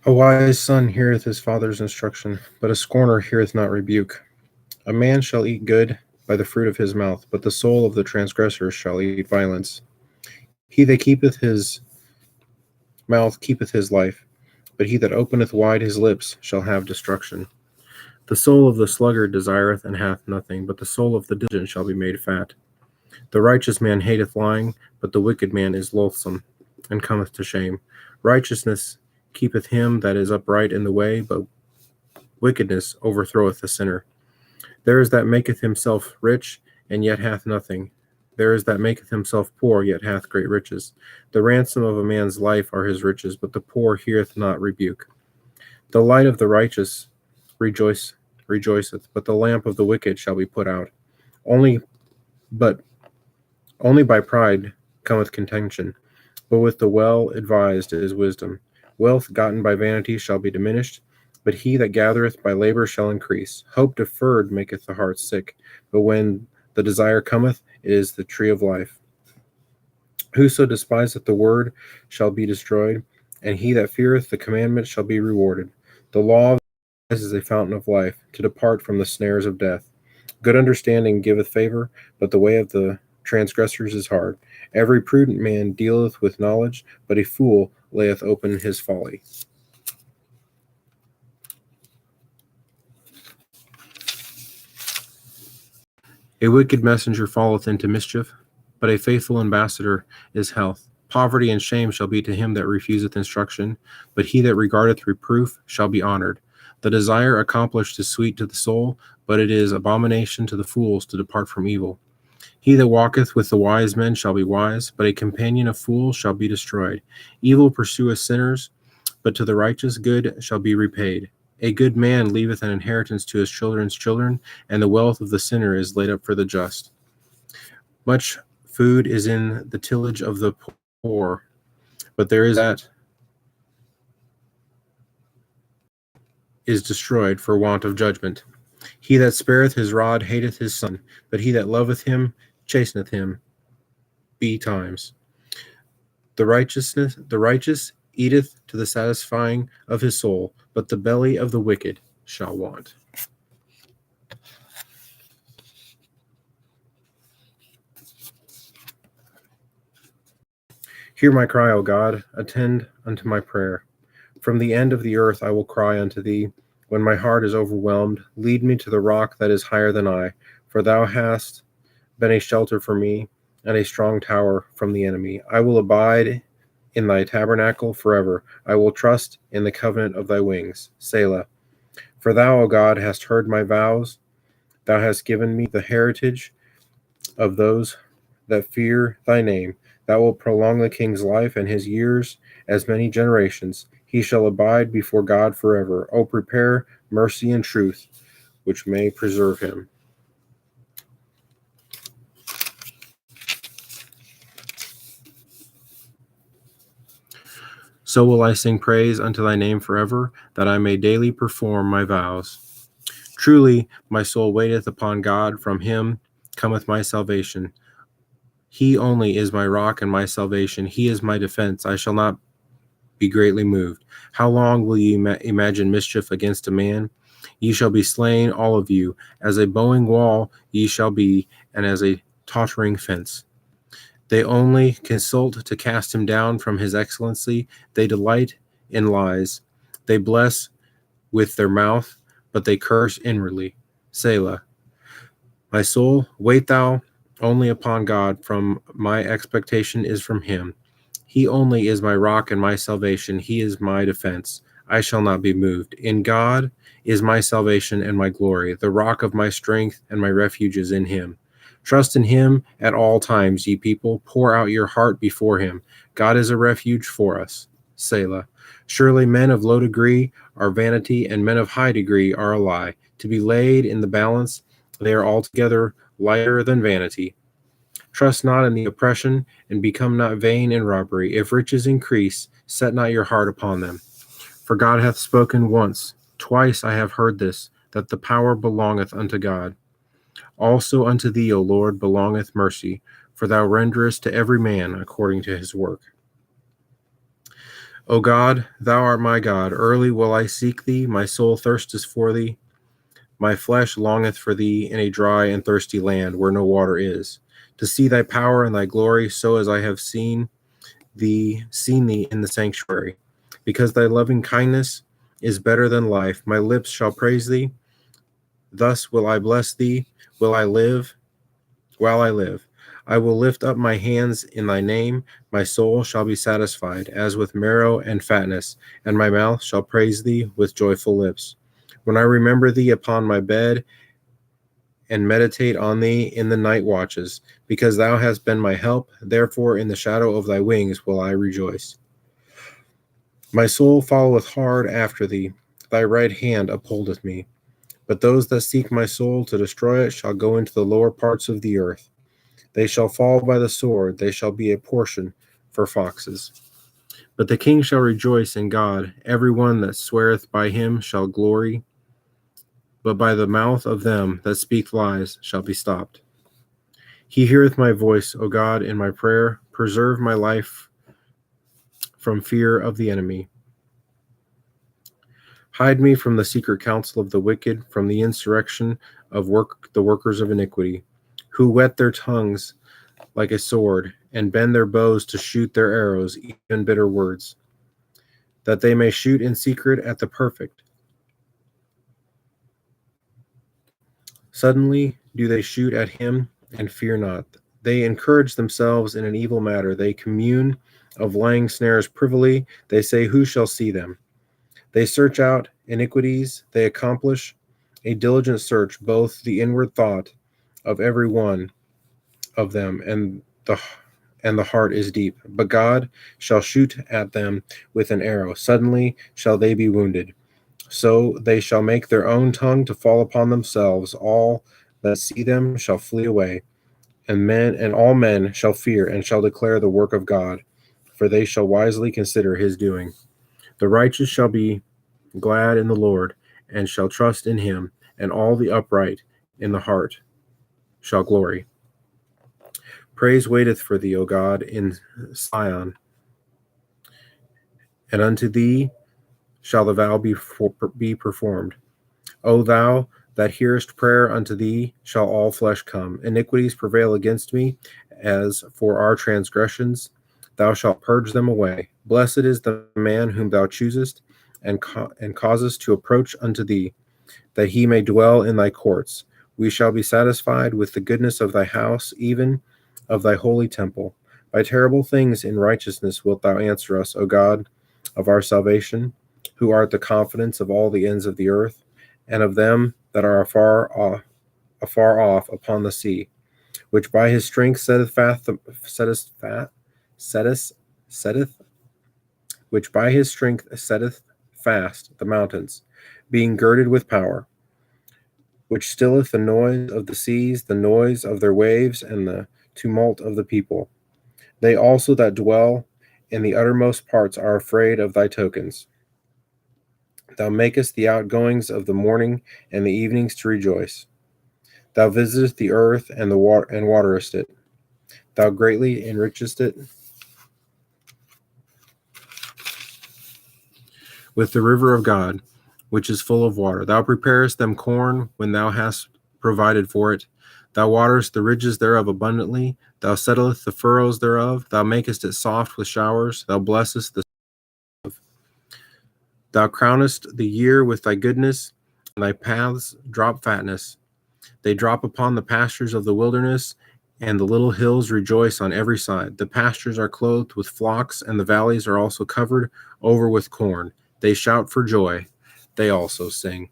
A wise son heareth his father's instruction, but a scorner heareth not rebuke. A man shall eat good by the fruit of his mouth, but the soul of the transgressor shall eat violence. He that keepeth his mouth keepeth his life, but he that openeth wide his lips shall have destruction. The soul of the sluggard desireth and hath nothing, but the soul of the diligent shall be made fat. The righteous man hateth lying, but the wicked man is loathsome, and cometh to shame. Righteousness keepeth him that is upright in the way, but wickedness overthroweth the sinner. There is that maketh himself rich, and yet hath nothing. There is that maketh himself poor, yet hath great riches. The ransom of a man's life are his riches, but the poor heareth not rebuke. The light of the righteous rejoiceth, but the lamp of the wicked shall be put out. Only but only by pride cometh contention, but with the well advised is wisdom. Wealth gotten by vanity shall be diminished, but he that gathereth by labor shall increase. Hope deferred maketh the heart sick, but when the desire cometh, it is the tree of life. Whoso despiseth the word shall be destroyed, and he that feareth the commandment shall be rewarded. The law of the wise is a fountain of life, to depart from the snares of death. Good understanding giveth favor, but the way of the transgressors is hard. Every prudent man dealeth with knowledge, but a fool layeth open his folly. A wicked messenger falleth into mischief, but a faithful ambassador is health. Poverty and shame shall be to him that refuseth instruction, but he that regardeth reproof shall be honored. The desire accomplished is sweet to the soul, but it is abomination to the fools to depart from evil. He that walketh with the wise men shall be wise, but a companion of fools shall be destroyed. Evil pursueth sinners, but to the righteous good shall be repaid. A good man leaveth an inheritance to his children's children, and the wealth of the sinner is laid up for the just. Much food is in the tillage of the poor, but there is that is destroyed for want of judgment. He that spareth his rod hateth his son, but he that loveth him chasteneth him betimes. The righteous eateth to the satisfying of his soul, but the belly of the wicked shall want. Hear my cry, O God, attend unto my prayer. From the end of the earth I will cry unto thee. When my heart is overwhelmed, lead me to the rock that is higher than I, for thou hast been a shelter for me, and a strong tower from the enemy. I will abide in thy tabernacle forever. I will trust in the covenant of thy wings. Selah. For thou, O God, hast heard my vows. Thou hast given me the heritage of those that fear thy name. Thou wilt prolong the king's life and his years as many generations. He shall abide before God forever. O prepare mercy and truth, which may preserve him. So will I sing praise unto thy name forever, that I may daily perform my vows. Truly, my soul waiteth upon God. From him cometh my salvation. He only is my rock and my salvation. He is my defense. I shall not be greatly moved. How long will ye imagine mischief against a man? Ye shall be slain, all of you. As a bowing wall ye shall be, and as a tottering fence. They only consult to cast him down from his excellency. They delight in lies. They bless with their mouth, but they curse inwardly. Selah. My soul, wait thou only upon God, from my expectation is from him. He only is my rock and my salvation. He is my defense. I shall not be moved. In God is my salvation and my glory. The rock of my strength and my refuge is in him. Trust in him at all times, ye people. Pour out your heart before him. God is a refuge for us. Selah. Surely men of low degree are vanity, and men of high degree are a lie. To be laid in the balance, they are altogether lighter than vanity. Trust not in the oppression, and become not vain in robbery. If riches increase, set not your heart upon them. For God hath spoken once, twice I have heard this, that the power belongeth unto God. Also unto thee, O Lord, belongeth mercy, for thou renderest to every man according to his work. O God, thou art my God. Early will I seek thee. My soul thirsteth for thee. My flesh longeth for thee in a dry and thirsty land where no water is, to see thy power and thy glory, so as I have seen thee in the sanctuary. Because thy loving kindness is better than life, my lips shall praise thee. Thus will I bless thee, will I live, while I live. I will lift up my hands in thy name. My soul shall be satisfied, as with marrow and fatness, and my mouth shall praise thee with joyful lips. When I remember thee upon my bed, and meditate on thee in the night watches, because thou hast been my help, therefore in the shadow of thy wings will I rejoice. My soul followeth hard after thee, thy right hand upholdeth me. But those that seek my soul to destroy it shall go into the lower parts of the earth. They shall fall by the sword, they shall be a portion for foxes. But the king shall rejoice in God, every one that sweareth by him shall glory, but by the mouth of them that speak lies shall be stopped. He heareth my voice, O God, in my prayer. Preserve my life from fear of the enemy. Hide me from the secret counsel of the wicked, from the insurrection of the workers of iniquity, who whet their tongues like a sword, and bend their bows to shoot their arrows, even bitter words, that they may shoot in secret at the perfect. Suddenly do they shoot at him, and fear not. They encourage themselves in an evil matter. They commune of laying snares privily. They say, who shall see them? They search out iniquities. They accomplish a diligent search, both the inward thought of every one of them, and the heart is deep. But God shall shoot at them with an arrow. Suddenly shall they be wounded. So they shall make their own tongue to fall upon themselves. All that see them shall flee away, and all men shall fear and shall declare the work of God, for they shall wisely consider his doing. The righteous shall be glad in the Lord, and shall trust in him, and all the upright in the heart shall glory. Praise waiteth for thee, O God, in Sion, and unto thee shall the vow be performed. O thou that hearest prayer, unto thee shall all flesh come. Iniquities prevail against me, as for our transgressions, thou shalt purge them away. Blessed is the man whom thou choosest, and causest to approach unto thee, that he may dwell in thy courts. We shall be satisfied with the goodness of thy house, even of thy holy temple. By terrible things in righteousness wilt thou answer us, O God of our salvation, who art the confidence of all the ends of the earth, and of them that are afar off upon the sea, which by his strength which by his strength setteth fast the mountains, being girded with power, which stilleth the noise of the seas, the noise of their waves, and the tumult of the people. They also that dwell in the uttermost parts are afraid of thy tokens. Thou makest the outgoings of the morning and the evenings to rejoice. Thou visitest the earth and waterest it. Thou greatly enrichest it with the river of God, which is full of water. Thou preparest them corn when thou hast provided for it. Thou waterest the ridges thereof abundantly. Thou settlest the furrows thereof. Thou makest it soft with showers. Thou blessest the. Thou crownest the year with thy goodness, and thy paths drop fatness. They drop upon the pastures of the wilderness, and the little hills rejoice on every side. The pastures are clothed with flocks, and the valleys are also covered over with corn. They shout for joy. They also sing.